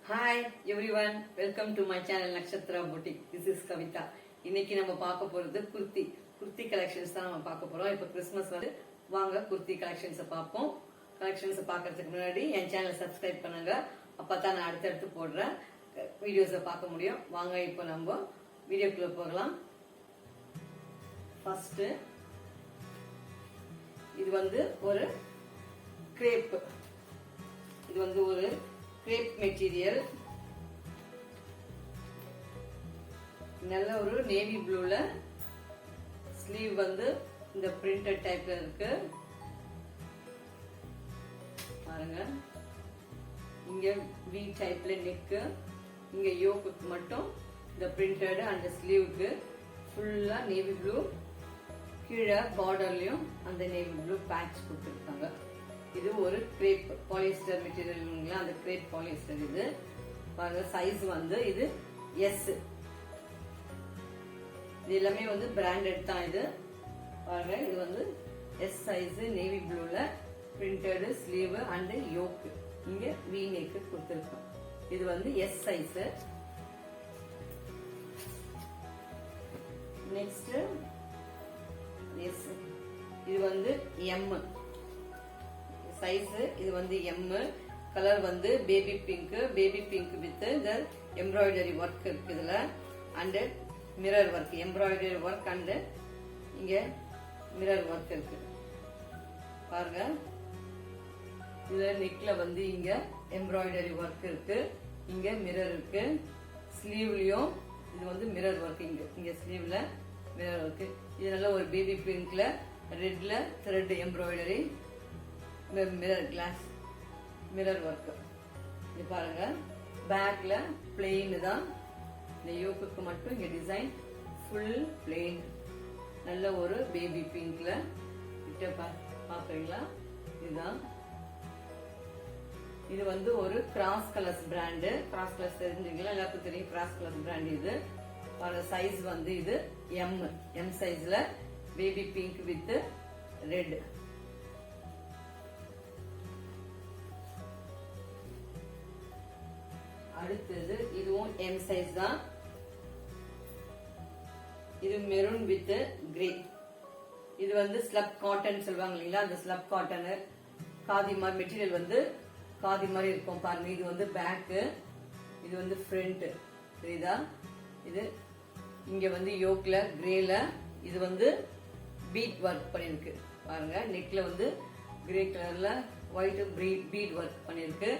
Hi everyone, welcome to my channel Nakshatra Boutique. This is Kavita. இன்னைக்கு நம்ம பார்க்க போறது குர்த்தி கலெக்ஷன்ஸ் தான் நம்ம பார்க்க போறோம். இப்போ கிறிஸ்மஸ் வந்து வாங்க குர்த்தி கலெக்ஷன்ஸை பார்ப்போம். கலெக்ஷன்ஸை பார்க்கறதுக்கு முன்னாடி என் சேனலை சப்ஸ்கிரைப் பண்ணுங்க. அப்பதான் நான் அடுத்தடுத்து போடுற வீடியோஸை பார்க்க முடியும். வாங்க இப்போ நம்ம வீடியோக்குள்ள போகலாம். ஃபர்ஸ்ட் இது வந்து ஒரு கிரேப். இது வந்து ஒரு கிரேப் மெட்டீரியல். நல்ல ஒரு நேவி ப்ளூல ஸ்லீவ் வந்து இந்த பிரிண்டட் டைப்ல இருக்கு பாருங்க. இங்க வி டைப்ல நெக், இங்க யோக்குக்கு மட்டும் இந்த பிரிண்டட் அண்ட் ஸ்லீவுக்கு ஃபுல்லா நேவி ப்ளூ, கீழே பார்டர்லயும் அந்த நேவி ப்ளூ பேட்ச் கொடுத்துருக்காங்க. இது ஒரு கிரேப் பாலிஸ்டர் மெட்டீரியல், அந்த கிரேப் பாலிஸ்டர். இது பாருங்க, சைஸ் வந்து இது எஸ். இது எல்லாமே வந்து பிராண்டட் தான். இது பாருங்க, இது வந்து எஸ் சைஸ், நேவி ப்ளூல பிரிண்டட் ஸ்லீவ் அண்ட் யோக், இங்க வி நெக் கொடுத்துருக்கோம். இது வந்து எஸ் சைஸ். நெக்ஸ்ட் எஸ், இது வந்து எம் சைஸ். இது வந்து எம். கலர் வந்து பேபி பிங்க் வித் இந்த எம்ப்ராய்டரி ஒர்க் இருக்கு இதுல, and mirror work, embroidery work and இங்க மிரர் ஒர்க் இருக்கு பாருங்க. இதுல நெக்ல வந்து இங்க எம்ப்ராய்டரி ஒர்க் இருக்கு, இங்க மிரர் இருக்கு. ஸ்லீவ்லயும் இது வந்து மிரர் ஒர்க், இங்க ஸ்லீவ்ல மிரர் ஒர்க். இது நல்ல ஒரு பேபி பிங்க்ல ரெட்ல thread embroidery, mirror glass mirror work. இது பாருங்க, பேக்ல பிளெயின் தான். இந்த யோக்குக்கு மட்டும் இங்க டிசைன் ஃபுல் பிளெயின். நல்ல ஒரு பேபி பிங்க்ல கிட்ட பாக்குறீங்களா? இதுதான். இது வந்து ஒரு Cross Colours brand. Cross Colours தெரிஞ்சுங்களா? எல்லாருக்கும் தெரியும் கிராஸ் கலர்ஸ் பிராண்ட். இது சைஸ் வந்து இது எம் சைஸ்ல பேபி பிங்க் வித் ரெட். அடுத்தது இதுவும் எம் சைஸ் தான். இது மெரூன் வித் கிரே. இது வந்து ஸ்லப் காட்டன் சொல்லுவாங்க இல்லைங்களா? அந்த ஸ்லப் காட்டன் காதி மாதிரி மெட்டீரியல் வந்து காதி மாதிரி இருக்கும் பாருங்க. இது வந்து பேக்கு, இது வந்து ஃப்ரண்ட். சரிதா? இது இங்க வந்து யோக்ல கிரேல இது வந்து பீட் ஒர்க் பண்ணிருக்கு பாருங்க. நெக்ல வந்து கிரே கலர்ல ஒயிட் பீட் ஒர்க் பண்ணிருக்கு.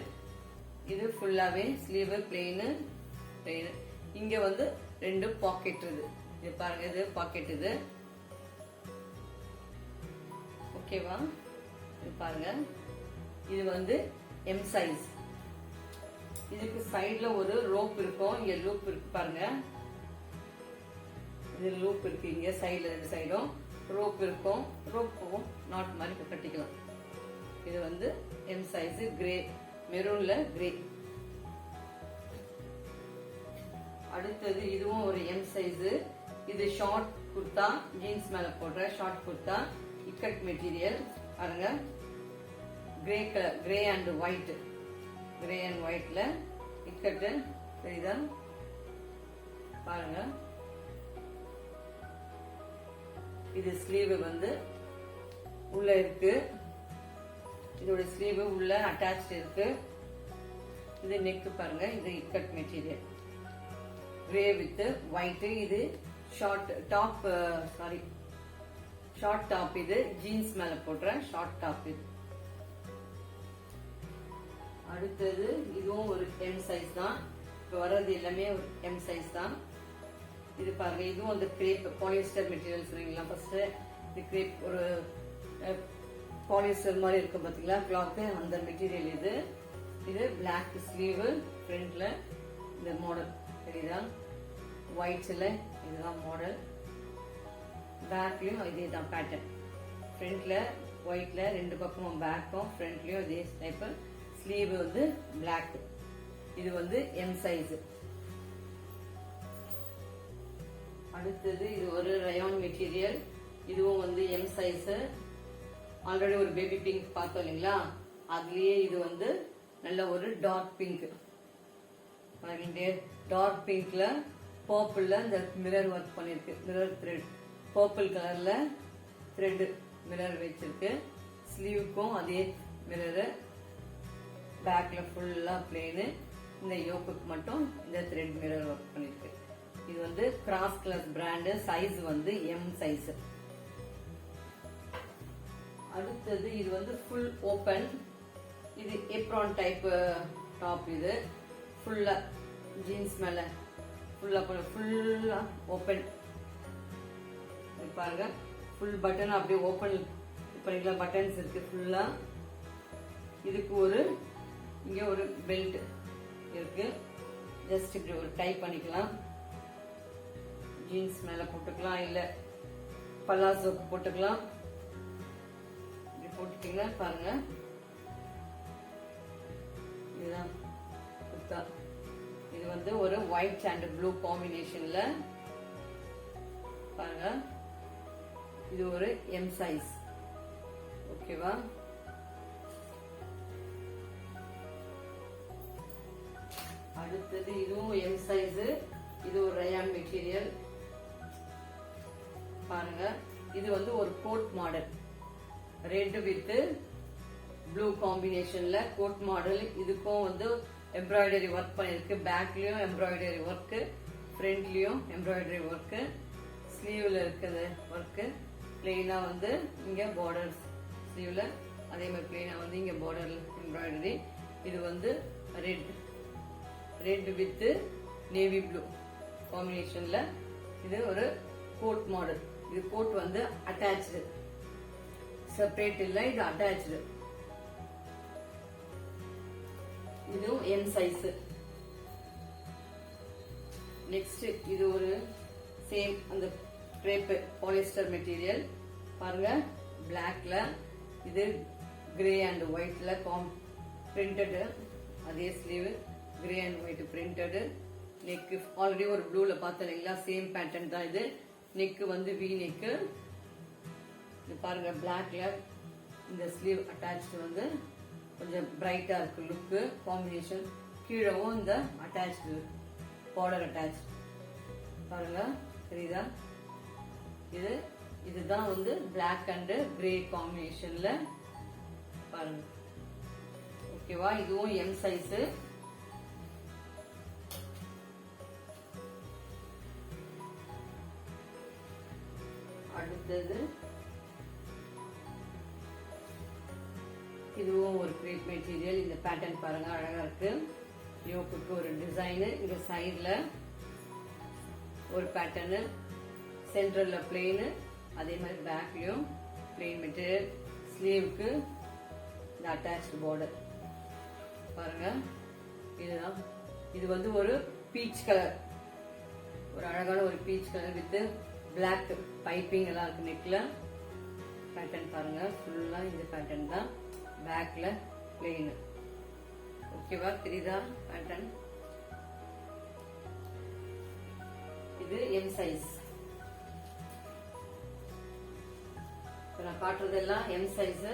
இது ஃபுல்லாவே ஸ்லீவ் பிளெயின். இங்க வந்து ரெண்டு பாக்கெட். இது பாருங்க, இது பாக்கெட். இது ஓகேவா? இது பாருங்க, இது வந்து எம் சைஸ். இதுக்கு சைடுல ஒரு ரோப் இருக்கும், இங்க லூப் இருக்கு பாருங்க. இது லூப் இருக்கு, இங்க சைடுல ரெண்டு சைடும் ரோப் இருக்கும். ரோப்பும் நாட் மாதிரி கட்டிக்கலாம். இது வந்து எம் சைஸ், கிரே மெரூன்ல கிரே. அடுத்தது இதுவும் ஒரு எம் சைஸ். இது ஷார்ட் குர்த்தா, ஜீன்ஸ் மேல போடுற ஷார்ட் குர்த்தா, இக்கட் மெட்டீரியல் பாருங்க. Grey colour, grey and white, grey and ஒயிட்ல இக்கட்டு. சரிதா? பாருங்க, இது ஸ்லீவ் வந்து உள்ள இருக்கு. இதோட ஸ்லீவ் உள்ள அட்டாச் இருக்கு. இது நெக் பாருங்க, இது ikat material grey with white. இது short top, sorry short top. இது ஜீன்ஸ் மேல போடுற ஷார்ட் டாப். இது அடுத்தது இதுவும் ஒரு எம் சைஸ் தான். இப்ப வர்றது எல்லாமே ஒரு எம் சைஸ் தான். இது பாருங்க, இதுவும் அந்த கிரேப் பாலிஸ்டர் மெட்டீரியல் சொல்றீங்களா? ஃபர்ஸ்ட் இது கிரேப் ஒரு பாலிஸ்டர் மாதிரி இருக்கும் பாத்தீங்களா கிளாத், அந்த மெட்டீரியல். இது இது பிளாக் ஸ்லீவ் ஃப்ரண்ட்ல இந்த மாடல். சரிதா? ஒயிட்ஸ்ல இதுதான் மாடல். பேக்லயும் இதே தான் பேட்டர்ன். ஃப்ரண்ட்ல ஒயிட்ல ரெண்டு பக்கமும் பேக்கும் ஃப்ரண்ட்லயும் இதே டைப். ஸ்லீவ் வந்து பிளாக். இது வந்து எம் சைஸ். அடுத்தது இது ஒரு ரயான் மெட்டீரியல். இதுவும் வந்து எம் சைஸ். ஆல்ரெடி ஒரு பேபி பிங்க் பார்த்தோம் இல்லைங்களா? அதுலயே இது வந்து நல்ல ஒரு டார்க் பிங்க். டார்க் பிங்க்ல பர்பிள்ல இந்த மிரர் ஒர்க் பண்ணிருக்கு. மிரர் த்ரெட் பர்பிள் கலர்ல த்ரெட் மிரர் வச்சிருக்கு. ஸ்லீவுக்கும் அதே மிரர், பேக்ல ஃபுல்லா பிளேனு. இந்த யோக்குக்கு மட்டும் இந்த த்ரெட் மிரர் ஒர்க் பண்ணிருக்கு. இது வந்து கிராஸ் கிளாஸ் பிராண்டு. சைஸ் வந்து எம் சைஸ். அடுத்தது இது வந்து ஃபுல் ஓபன். இது ஏப்ரான் டைப் டாப். இது ஃபுல்லா ஜீன்ஸ் மேல ஃபுல்லா ஓபன். பாருங்க ஃபுல் பட்டன் அப்படியே ஓபன் பண்ணிக்கலாம். பட்டன்ஸ் இருக்கு ஃபுல்லா. இதுக்கு ஒரு இங்க ஒரு பெல்ட் இருக்கு. ஜஸ்ட் இப்படி ஒரு டை பண்ணிக்கலாம். ஜீன்ஸ் மேல போட்டுக்கலாம், இல்ல பலாசோக்கு போட்டுக்கலாம். இப்படி போட்டுட்டீங்கன்னா பாருங்க இதுதான் குர்தா. இது வந்து ஒரு ஒயிட் அண்ட் ப்ளூ காம்பினேஷன்ல பாருங்க. இது ஒரு எம் சைஸ். ஓகேவா? அடுத்தது இதுவும் எம் சைஸ். இது ஒரு ரயான் மெட்டீரியல். பாருங்க இது வந்து ஒரு coat model. Red with blue காம்பினேஷன்ல கோட் மாடல். இதுக்கும் வந்து எம்ப்ராய்டரி ஒர்க் பண்ணிருக்கு. பேக்லயும் எம்ப்ராய்டரி ஒர்க், ஃப்ரண்ட்லயும் எம்ப்ராய்டரி ஒர்க், ஸ்லீவ்ல இருக்குது ஒர்க். பிளெயினா வந்து இங்க பார்டர்ஸ் ஸ்லீவ்ல, அதே மாதிரி பிளெயினா வந்து இங்க பார்டர் எம்ப்ராய்டரி. இது வந்து ரெட் வித் நேவி ப்ளூ காம்பினேஷன்ல இது ஒரு கோட் மாடல். இது கோட் வந்து அட்டாச்சு, செப்பரேட் இல்ல, இது அட்டாச்சு. இதுவும் எம் சைஸ். நெக்ஸ்ட் இது ஒரு சேம் அந்த கிரேப் பாலிஸ்டர் மெட்டீரியல். பாருங்க பிளாக்ல, இது கிரே அண்ட் ஒயிட்ல பிரிண்டட். அதே sleeve grey and white printed. Neck already ஒரு ப்ளூல பார்த்தோம் இல்லைங்களா, சேம் பேட்டர்ன் தான் இது. நெக் வந்து வி நெக். இது பாருங்க பிளாக்ல இந்த ஸ்லீவ் அட்டாச்சு வந்து கொஞ்சம் பிரைட்டா இருக்கு லுக்கு காம்பினேஷன். கீழவும் இந்த அட்டாச்சு பார்டர் அட்டாச். பாருங்க தெரியுதா? இதுதான் வந்து பிளாக் அண்ட் கிரே காம்பினேஷன்ல பாருங்க. ஓகேவா? இதுவும் எம் சைஸ். அடுத்தது இதுவும் ஒரு கிரேப் மெட்டீரியல். இந்த பேட்டர்ன் பாருங்க அழகா இருக்கு. யோக்குக்கு ஒரு டிசைன், இங்க சைட்ல ஒரு பேட்டர்ன், சென்டர்ல பிளெயின், அதே மாதிரி பேக்லயும் பிளெயின் மெட்டீரியல். ஸ்லீவுக்கு இந்த அட்டாச்டு பார்டர் பாருங்க. இதுதான். இது வந்து ஒரு பீச் கலர், ஒரு அழகான ஒரு peach colour with black piping எல்லாம் இருக்கு நெக்ல. பேட்டர்ன் பாருங்க ஃபுல்லா இந்த பேட்டர்ன் தான். பேக்ல பிளெயின். ஓகேவா? தெரியுதா பேட்டர்ன்? இது எம் சைஸ். நான் காட்டுறதெல்லாம் எம் சைஸ்.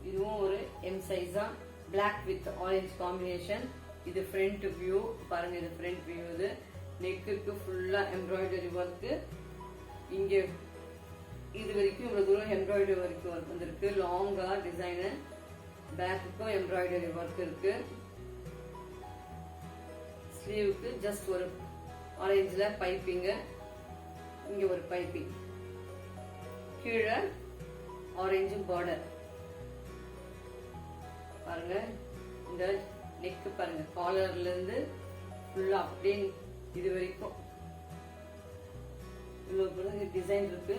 இதுவும் ஒரு எம் சைஸ் தான். Black with orange combination. இது ஃப்ரண்ட் வியூ பாருங்க. இது ஃப்ரண்ட் வியூ. இது நெக்குக்கு ஃபுல்லா எம்ப்ராய்டரி ஒர்க். இங்க இது வரைக்கும் இவ்வளவு தூரம் எம்ப்ராய்டரி ஒர்க் வந்திருக்கு. லாங்கா டிசைனு. பேக்குக்கும் எம்ப்ராய்டரி ஒர்க் இருக்கு. ஸ்லீவுக்கு ஜஸ்ட் ஒரு ஆரஞ்சுல பைப்பிங், இங்க ஒரு பைப்பிங், கீழே ஆரஞ்சு பார்டர். பாருங்க இந்த நெக் பாருங்க, காலர்ல இருந்து ஃபுல்லா அப்படியே இது வரைக்கும் இவ்வளவு டிசைன் இருக்கு.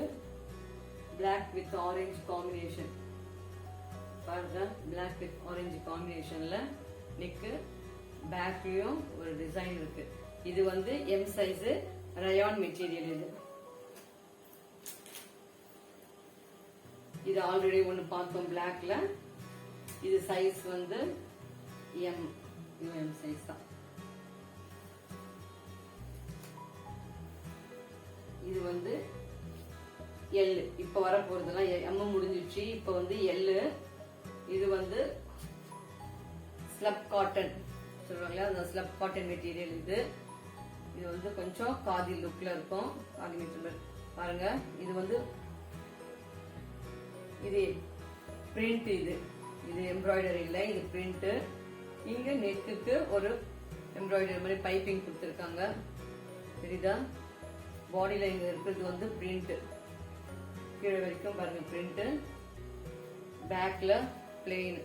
பிளாக் வித் ஆரஞ்சு காம்பினேஷன் பாருங்க. பிளாக் வித் ஆரஞ்சு காம்பினேஷன்ல நெக்கு, பேக்லயும் ஒரு டிசைன் இருக்கு. இது வந்து எம் சைஸ் ரயான் மெட்டீரியல். இது ஆல்ரெடி ஒன்னு பார்த்தோம் பிளாக்ல. இது சைஸ் வந்து எம். இது எம் சைஸ் தான். இது வந்து எல். இப்ப வர போறதெல்லாம் எம் முடிஞ்சிடுச்சு. இப்ப வந்து எல். இது வந்து ஸ்லப் காட்டன் சொல்லுவாங்களே, அந்த ஸ்லப் காட்டன் மெட்டீரியல் இது. இது வந்து கொஞ்சம் காதி லுக்ல இருக்கும். காதி மெட்டீரியல் பாருங்க. இது வந்து இது பிரிண்ட். இது எம்ப்ராய்டரி இல்லை, இது பிரிண்ட். இங்க நெக்குக்கு ஒரு எம்ப்ராய்டரி மாதிரி பைப்பிங் கொடுத்துருக்காங்க. சரிதா? பாடியில இங்க இருக்கிறது வந்து பிரிண்ட். கீழே வரைக்கும் பாருங்க பிரிண்ட். பேக்ல பிளெயின்.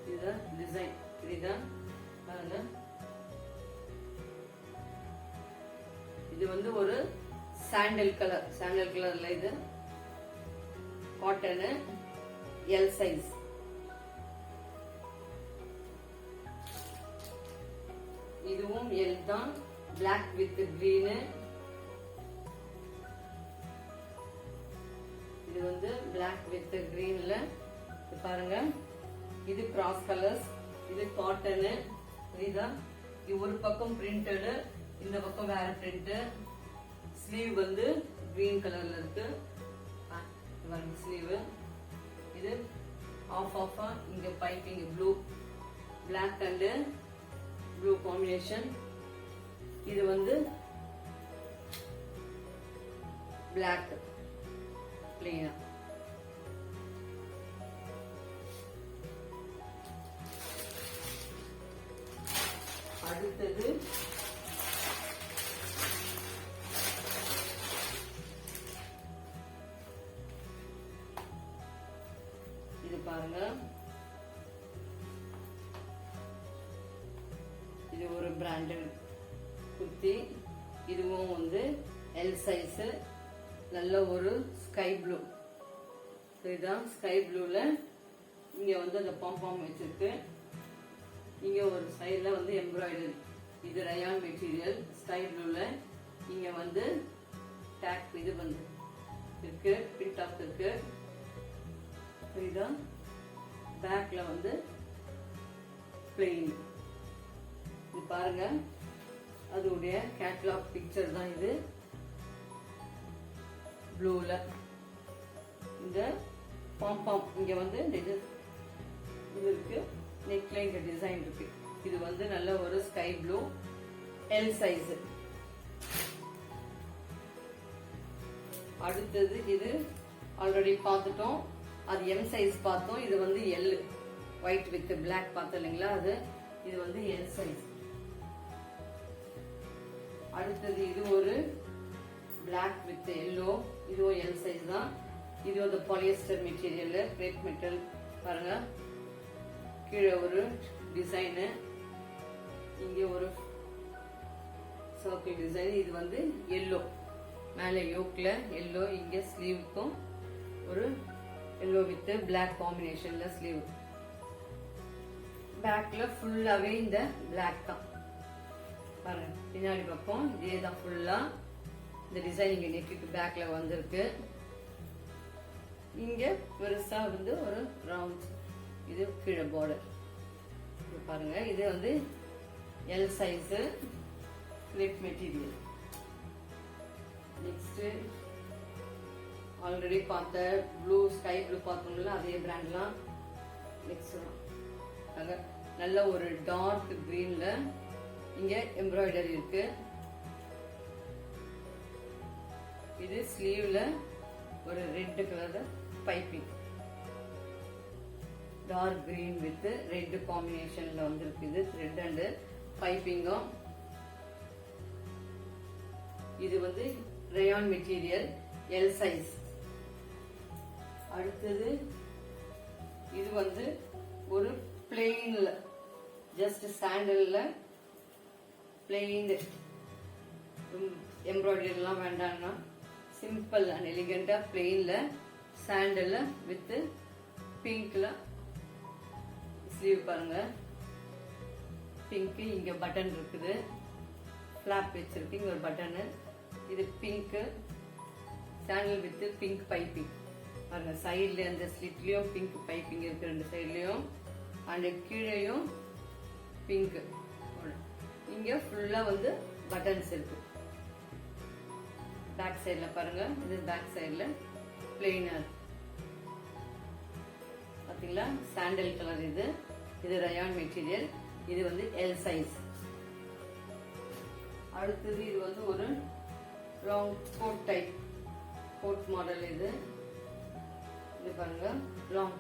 இதுதான் டிசைன். சரிதா? பாருங்க. இது வந்து ஒரு சாண்டல் கலர்ல இது காட்டன் எல் சைஸ். இதுவும் எல் தான். Black with green. இது வந்து பிளாக் வித் கிரீன்ல பாருங்க. இது கிராஸ் கலர்ஸ். இது காட்டன். இதுதான். இது ஒரு பக்கம் பிரிண்டட், இந்த பக்கம் வேற பிரிண்ட். ஸ்லீவ் வந்து கிரீன் கலர்ல இருக்கு. ஸ்லீவ் இது ஆஃபா இங்க piping blue, black and blue combination. இது வந்து பிளாக் பிளெயினா. அடுத்தது இது பாருங்க. இது ஒரு பிராண்டட் குர்த்தி. இதுவும் வந்து எல் சைஸ். நல்ல ஒரு ஸ்கை ப்ளூ. இதுதான் ஸ்கை ப்ளூல இங்க வந்து அந்த பாம் வச்சிருக்கு. இங்க ஒரு சைடுல வந்து எம்ப்ராய்டரி. இது ரயான் மெட்டீரியல் ஸ்கை ப்ளூல. இங்க வந்து டேக் இது வந்து இருக்கு, பிரிண்ட் ஆஃப் இருக்கு. இதுதான். பேக்ல வந்து பிளெயின். இது பாருங்க, அதோடைய கேட்டலாக் பிக்சர் தான் இது. ப்ளூல இந்த பாம் இங்க வந்து இது இருக்கு. நெக்ல இங்க டிசைன் இருக்கு. இது வந்து நல்ல ஒரு ஸ்கை ப்ளூ எல் சைஸ். அடுத்தது இது ஆல்ரெடி பார்த்துட்டோம். அது எம் சைஸ் பார்த்தோம். இது வந்து எல் ஒயிட் வித் பிளாக் பார்த்தோம் இல்லைங்களா, அது. இது வந்து எல் சைஸ். அடுத்தது இது ஒரு பிளாக் வித் எல்லோ. இதுவும் எல் சைஸ் தான். இது வந்து பாலியஸ்டர் மெட்டீரியல், கிரேப் மெட்டல். பாருங்க, கீழே ஒரு டிசைனு, இங்க ஒரு சர்க்கிள் டிசைன். இது வந்து எல்லோ, மேலே யோக்ல எல்லோ, இங்க ஸ்லீவுக்கும் ஒரு எல்லோ வித் பிளாக் காம்பினேஷன்ல ஸ்லீவ். பேக்ல ஃபுல்லாவே இந்த பிளாக் தான். பாருங்க, பின்னாடி பக்கம் இதே தான் ஃபுல்லா. இந்த டிசைன் இங்க நெக்குக்கு பேக்ல வந்திருக்கு. இங்க பெருசா வந்து ஒரு ரவுண்ட். இது கீழே பார்டர். பாருங்க, இது வந்து L size grape material. Next already பார்த்த ப்ளூ, ஸ்கை ப்ளூ பார்த்தோம்ல, அதே பிராண்ட்லாம். நெக்ஸ்ட் நல்ல ஒரு டார்க் கிரீன்ல இங்க எம்ப்ராய்டரி இருக்கு. இது ஸ்லீவ்ல ஒரு red colour piping, dark green with red காம்பினேஷன்ல வந்திருக்கு. இது த்ரெட் அண்ட் பைப்பிங்கும். இது வந்து ரயான் மெட்டீரியல் எல் சைஸ். அடுத்தது இது வந்து ஒரு பிளெயின்ல, ஜஸ்ட் சாண்டல்ல பிளெயின், எம்ப்ராய்டரி எல்லாம் வேண்டாம்னா சிம்பிள் அண்ட் எலிகண்டா பிளெயின்ல சாண்டல்ல வித் பிங்க்ல ஸ்லீவ். பாருங்க, பிங்க். இங்க பட்டன் இருக்குது, ஃபிளாப் வச்சிருக்கு. இங்க ஒரு பட்டன். இது pink sandal with pink piping. பாருங்க, சைட்ல அந்த ஸ்லிட்லயும் பிங்க் பைப்பிங் இருக்கு, ரெண்டு சைட்லயும். அண்ட் கீழேயும் பிங்க். இங்க ஃபுல்லா வந்து பட்டன்ஸ் இருக்கு. பேக் சைட்ல பாருங்க, இது பேக் சைட்ல பிளெயினா இருக்கு. பார்த்தீங்களா சாண்டல் கலர். இது ரயான் மெட்டீரியல். இது வந்து எல் சைஸ். அடுத்தது இது வந்து ஒரு long coat type code model. இது பாருங்க லாங்,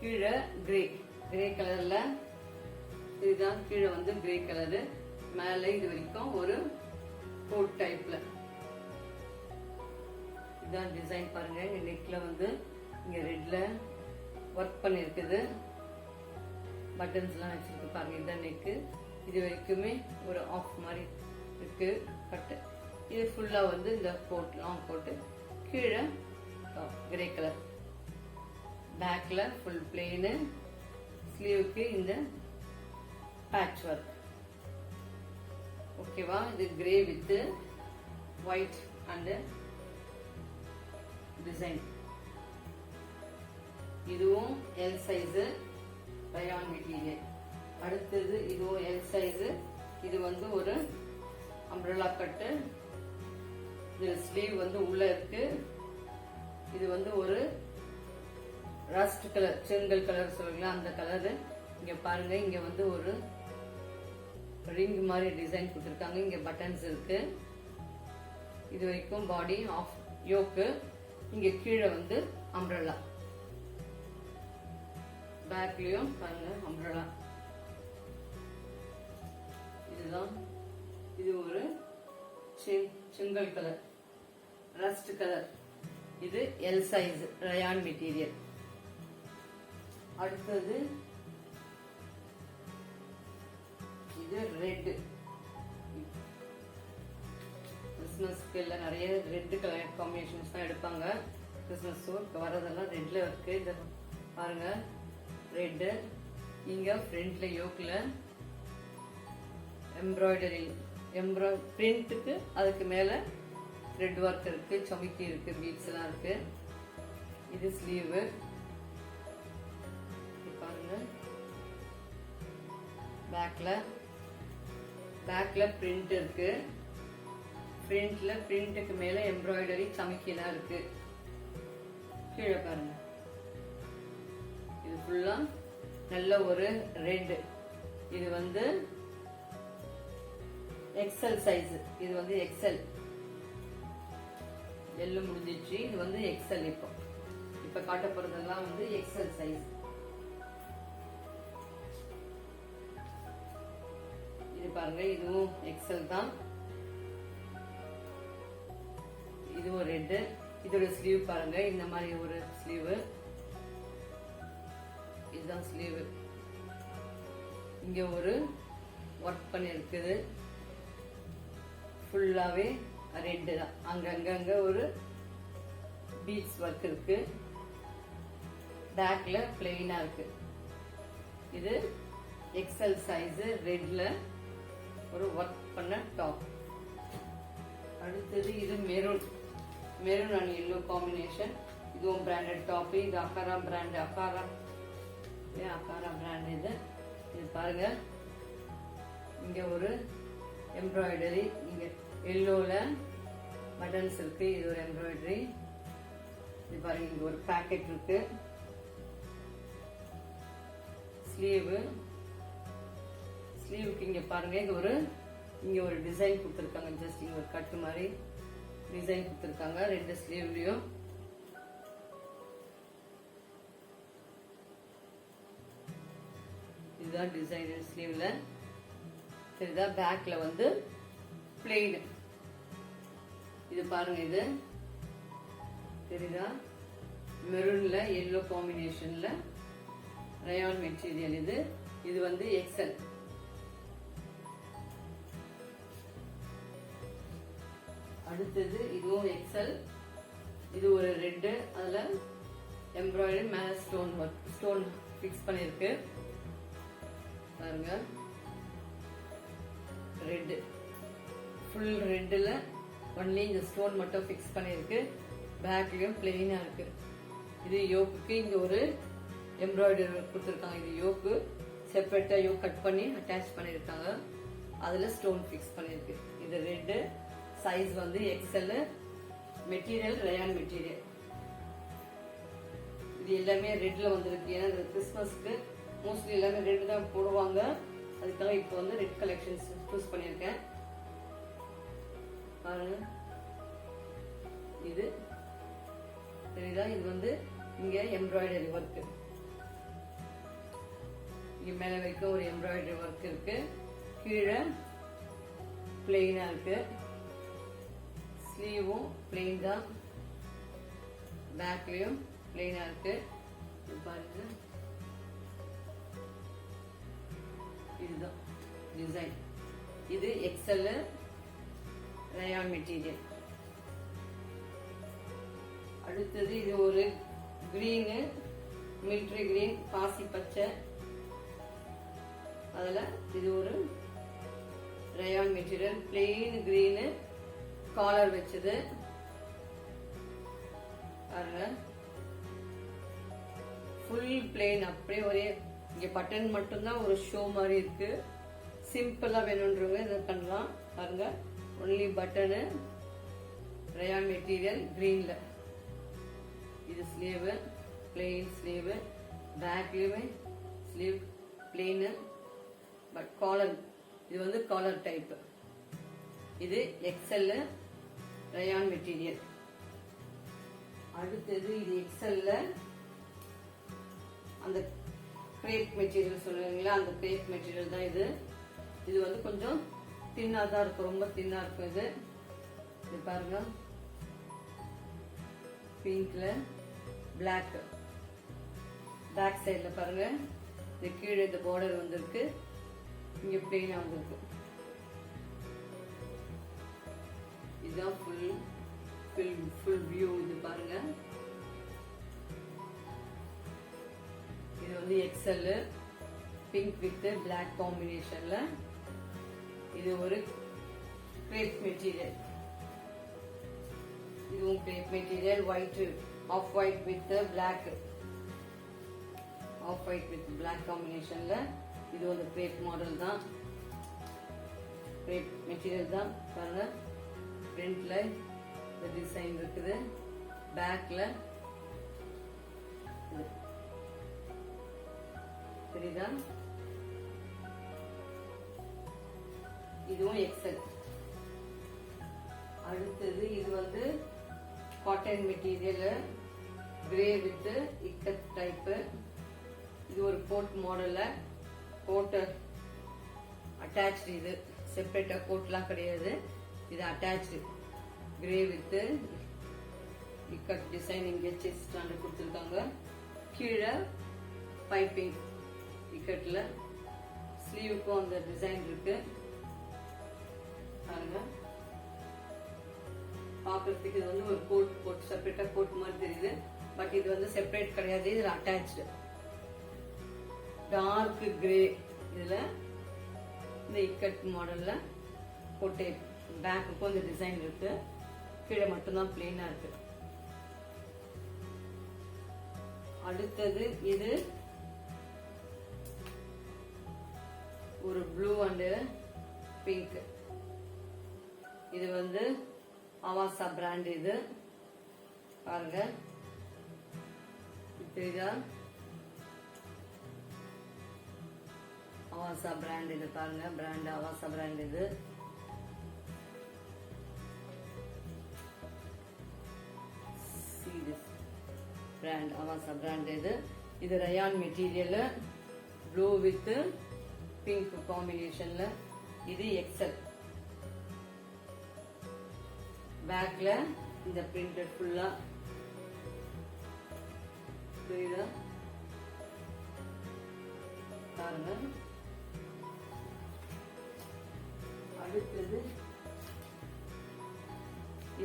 கீழே கிரே கலர்ல. இதுதான் கீழே வந்து கிரே கலரு, மேல இது வரைக்கும் ஒரு கோட் டைப்ல. இதுதான் டிசைன் பாருங்க. இங்க நெக்ல வந்து இங்க ரெட்ல ஒர்க் பண்ணிருக்குது, பட்டன்ஸ் எல்லாம் வச்சிருக்கு பாருங்க. இதுதான் நெக்கு. இது வரைக்குமே ஒரு ஆஃப் மாதிரி இருக்கு கட்டு. இது ஃபுல்லா வந்து இந்த கோட் லாங் கோட்டு, கீழே கிரே கலர், பேக்ல ஃபுல் பிளெயின், ஸ்லீவுக்கு இந்த பேட்ச் ஒர்க். ஓகேவா? இது grey with white and design. இதுவும் எல் சைஸ் ரயான் மெட்டீரியல். அடுத்தது இதுவும் எல் சைஸ். இது வந்து ஒரு அம்ப்ரெல்லா கட்டு. இது ஸ்லீவ் வந்து உள்ள இருக்கு. இது வந்து ஒரு ரஸ்ட் கலர், செங்கல் கலர் சொல்லுங்களா அந்த கலரு. இங்க பாருங்க, இங்க வந்து ஒரு ரிங் மாதிரி டிசைன் கொடுத்துருக்காங்க. இங்க பட்டன்ஸ் இருக்கு. இது வரைக்கும் பாடி ஆஃப் யோக்கு. இங்க கீழே வந்து அம்ப்ரெல்லா, பேக்லயும் பாருங்க அம்ப்ரெல்லா. இதுதான், இது ஒரு செங்கல் கலர், ரஸ்ட் கலர். இது எல் சைஸ் ரயான் மெட்டீரியல். அடுத்தது இது ரெட். கிறிஸ்மஸ்க்கு எல்லாம் நிறைய ரெட் கலர் காம்பினேஷன்ஸ் தான் எடுப்பாங்க. கிறிஸ்மஸ் வரதெல்லாம் ரெட்ல இருக்கு. இது பாருங்க ரெட். இங்க ஃப்ரண்ட்ல யோக்ல எம்ப்ராய்டரி, பிரிண்ட்டுக்கு அதுக்கு மேல த்ரெட் ஒர்க் இருக்கு, சமிக்கி இருக்கு, பீட்ஸ் எல்லாம் இருக்கு. இது ஸ்லீவ் பாருங்க. பேக்ல பிரிண்ட் இருக்கு. பிரிண்ட்ல பிரிண்ட்டுக்கு மேல எம்ப்ராய்டரி சமிக்கிலாம் இருக்கு. கீழே பாருங்க, இது ஃபுல்லா நல்ல ஒரு ரெட். இது வந்து எக்ஸல் சைஸ். இது வந்து எக்ஸல். எல்லு முடிஞ்சிச்சு. இது வந்து எக்ஸல். இப்ப காட்ட போறதெல்லாம் வந்து எக்ஸல் சைஸ். இது பாருங்க, இதுவும் எக்ஸல் தான். இதுவும் ரெட். இதோட ஸ்லீவ் பாருங்க, இந்த மாதிரி ஒரு ஸ்லீவ். இதுதான் ஸ்லீவ். இங்க ஒரு ஒர்க் பண்ணி இருக்குது. ஃபுல்லாவே ரெட் தான். அங்கங்க ஒரு பீட்ஸ் ஒர்க் இருக்கு. பேக்ல பிளெயினா இருக்கு. இது எக்ஸல் சைஸ் ரெட்ல ஒரு ஒர்க் பண்ண டாப். அடுத்தது இது மெரூன் அண்ட் எல்லோ காம்பினேஷன். இதுவும் பிராண்டட் டாப். இது அகாரா பிராண்ட். Akara brand. இது பாருங்க, இங்க ஒரு எம்ப்ராய்டரி. இங்க எல்லோல பட்டன்ஸ் இருக்கு. இது ஒரு எம்ப்ராய்டரி. இது பாருங்க, இங்க ஒரு பாக்கெட் இருக்கு. ஸ்லீவுக்கு இங்க பாருங்க, இங்க ஒரு டிசைன் கொடுத்துருக்காங்க. ஜஸ்ட் இங்க ஒரு கட்டு மாதிரி டிசைன் கொடுத்துருக்காங்க ரெண்டு ஸ்லீவ்லயும். இதுதான் டிசைன் ஸ்லீவ்ல. சரிதா? பேக்ல வந்து பிளெயின். இது பாருங்க, இது தெரியுதா? மெரூன்ல எல்லோ காம்பினேஷன்ல ரயான் மெட்டீரியல். இது வந்து எக்ஸல். அடுத்தது இதுவும் எக்ஸல். இது ஒரு ரெட். அதுல எம்ப்ராய்டரி, மேல ஸ்டோன் பிக்ஸ் பண்ணிருக்கு பாருங்க. ரெட், ஃபுல் ரெட்ல ஒன்லி இந்த ஸ்டோன் மட்டும் பிக்ஸ் பண்ணிருக்கு. பேக்லயும் பிளெயினா இருக்கு. இது யோக்கு. இங்க ஒரு எம்ப்ராய்டரி கொடுத்துருக்காங்க. இது யோக்கு செப்பரேட்டா யோக் கட் பண்ணி அட்டாச் பண்ணிருக்காங்க. அதுல ஸ்டோன் பிக்ஸ் பண்ணிருக்கு. இது ரெட் சைஸ் வந்து எக்ஸல். Material rayon material. இது எல்லாமே ரெட்ல வந்திருக்கு. ஏன்னா இந்த கிறிஸ்மஸ்க்கு மோஸ்ட்லி எல்லாமே ரெட் தான் போடுவாங்க. அதுக்காக இப்போ வந்து ரெட் கலெக்ஷன்ஸ் சூஸ் பண்ணியிருக்கேன். பாருங்க, இது தெரியுதா? இது வந்து இங்க எம்ப்ராய்டரி ஒர்க், இங்க மேல வரைக்கும் ஒரு எம்ப்ராய்டரி ஒர்க் இருக்கு. கீழே பிளெயினா இருக்கு. ஸ்லீவும் பிளெயின் தான், பேக்லயும் பிளெயினா இருக்கு. பாருங்க, இதுதான் டிசைன். இது எக்ஸல் ரயான் மெட்டீரியல். அடுத்தது இது ஒரு கிரீனு, மிலிட்ரி கிரீன், பாசி பச்சை. அதுல இது ஒரு rayon material, plain green, collar வச்சது. பாருங்க, ஃபுல் பிளெயின், அப்படியே ஒரே இங்க பட்டன் மட்டும்தான் ஒரு ஷோ மாதிரி இருக்கு. சிம்பிளா வேணும்ன்றவங்க இதை பண்ணலாம். பாருங்க, ஒன்லி பட்டனு, ரயான் மெட்டீரியல், கிரீன்ல. இது ஸ்லீவ், பிளெயின் ஸ்லீவ். பேக்லயுமே ஸ்லீவ் பிளெயின், பட் காலர், இது வந்து காலர் டைப். இது எக்ஸல் ரயான் மெட்டீரியல். அடுத்தது இது எக்ஸல்ல அந்த கிரேப் மெட்டீரியல் சொல்லுவீங்களா, அந்த கிரேப் மெட்டீரியல் தான் இது. இது வந்து கொஞ்சம் தின்னா தான் இருக்கும், ரொம்ப தின்னா இருக்கும். இது பாருங்க, பிங்க்ல பிளாக். பேக் சைட்ல பாருங்க, இது கீழே இந்த பார்டர் வந்திருக்கு, இங்க பிளெயினா வந்திருக்கு. இதுதான் ஃபுல் வியூ. இது பாருங்க, இது வந்து எக்ஸல் பிங்க் வித் பிளாக் காம்பினேஷன்ல. இது ஒரு கிரேப் மெட்டீரியல், இதுவும் crepe material. White, off white with black, off white with black காம்பினேஷன்ல. இது ஒரு கிரேப் மாடல் தான், கிரேப் மெட்டீரியல் தான். பாருங்க, ஃப்ரண்ட்ல இந்த டிசைன் இருக்குது, பேக்ல தெரியுதா? இதுவும் எக்ஸல். அடுத்தது இது வந்து cotton material, grey with ikat type. இது ஒரு கோட் மாடல்ல, கோட் அட்டாச். இது செப்பரேட்டா கோட்லாம் கிடையாது, இது attach. Grey with ikat design. இங்க செஸ்ட் ஸ்டாண்ட் கொடுத்துருக்காங்க. கீழே பைப்பிங் இக்கட்ல. ஸ்லீவுக்கும் அந்த டிசைன் இருக்கு. பாருங்க, பாக்குறதுக்கு இது வந்து ஒரு கோட் செப்பரேட்டா கோட் மாதிரி தெரியுது, பட் இது வந்து செப்பரேட் கிடையாது, இதுல அட்டாச்சு. Dark grey. இதுல இந்த இக்கட் மாடல்ல கோட்டை. பேக்குக்கும் இந்த டிசைன் இருக்கு, கீழே மட்டும்தான் பிளெயினா இருக்கு. அடுத்தது இது ஒரு ப்ளூ அண்ட் பிங்க். இது வந்து அவாசா பிராண்ட். இது பாருங்க, தெரியுதா? அவாசா பிராண்ட். இது பாருங்க, பிராண்ட் அவாசா பிராண்ட். இது பிராண்ட் அவாசா பிராண்ட். இது rayon material, blue with pink காம்பினேஷன்ல. இது எக்ஸல். பேக்ல இந்த பிரிண்டட் ஃபுல்லா தெரியுதா? பாருங்க. அடுத்தது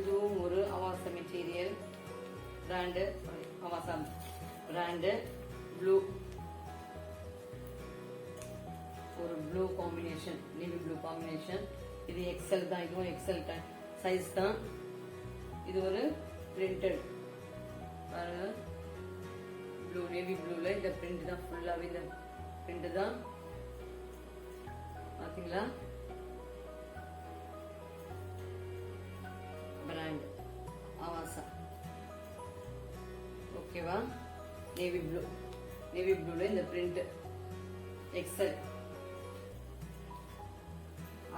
இதுவும் ஒரு Avasa material brand, Avasa brand. Blue, ஒரு blue combination, navy blue combination. இது எக்ஸல் தான், இதுவும் எக்ஸல் சைஸ் தான். இது ஒரு பிரிண்டட் பாருங்க, ப்ளூ, நேவி ப்ளூல இந்த பிரிண்ட் தான், ஃபுல்லாவே இந்த பிரிண்ட் தான். பாத்தீங்களா? பிராண்ட் அவாசா. ஓகேவா? நேவி ப்ளூல இந்த பிரிண்ட் எக்ஸல்.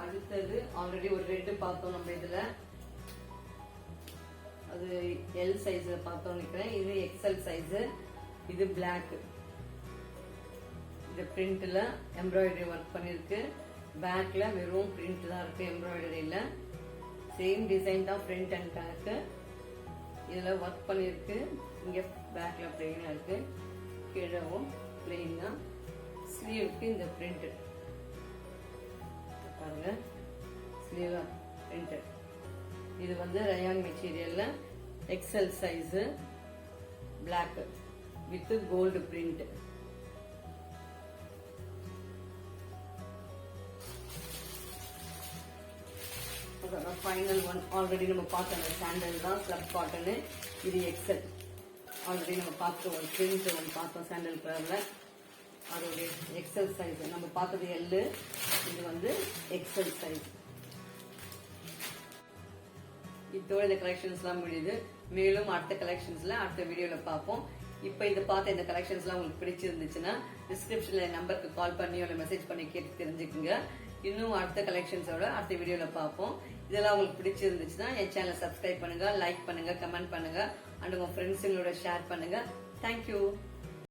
அடுத்தது ஆல்ரெடி ஒரு ரெட் பார்த்தோம் நம்ம இதுல, அது எல் சைஸ்ல பார்த்தோம் நினைக்கிறேன். இது எக்ஸல் சைஸ். இது பிளாக். இந்த பிரிண்ட்ல எம்ப்ராய்டரி ஒர்க் பண்ணிருக்கு. பேக்ல வெறும் பிரிண்ட் தான் இருக்கு, எம்ப்ராய்டரியில. சேம் டிசைன் தான் ஃப்ரண்ட் அண்ட் பேக். இதுல ஒர்க் பண்ணிருக்கு. இங்க பேக்ல பிளெயினா இருக்கு, கீழவும் பிளெயின் தான். ஸ்லீவுக்கு இந்த பிரிண்ட் பாருங்க, ஸ்லீவ் பிரிண்ட். இது வந்து ரயான் மெட்டீரியல்ல XL size, black with gold print. Final one already நம்ம பார்த்த அந்த சாண்டல் தான், ஸ்லப் காட்டன். இது எக்ஸல். ஆல்ரெடி நம்ம பார்த்த ஒரு பிரிண்ட் ஒன்று பார்த்தோம் சாண்டல் கலர்ல, அதோடைய எக்ஸல் சைஸ். நம்ம பார்த்தது எல்லு, இது வந்து எக்ஸல் சைஸ். இதோட இந்த கலெக்ஷன்ஸ்லாம் முடியுது. மேலும் அடுத்த கலெக்ஷன்ஸ்ல அடுத்த வீடியோல பார்ப்போம். இப்போ இந்த பார்த்த இந்த கலெக்ஷன்ஸ்லாம் உங்களுக்கு பிடிச்சிருந்துச்சுன்னா டிஸ்கிரிப்ஷன்ல நம்பருக்கு கால் பண்ணி இல்லை மெசேஜ் பண்ணி கேட்டு தெரிஞ்சுக்குங்க. இன்னும் அடுத்த கலெக்ஷன்ஸோட அடுத்த வீடியோல பார்ப்போம். இதெல்லாம் உங்களுக்கு பிடிச்சிருந்துச்சுன்னா என் சேனலை சப்ஸ்கிரைப் பண்ணுங்க, லைக் பண்ணுங்க, கமெண்ட் பண்ணுங்க, அண்ட் உங்க ஃப்ரெண்ட்ஸுங்களோட ஷேர் பண்ணுங்க. தேங்க்யூ.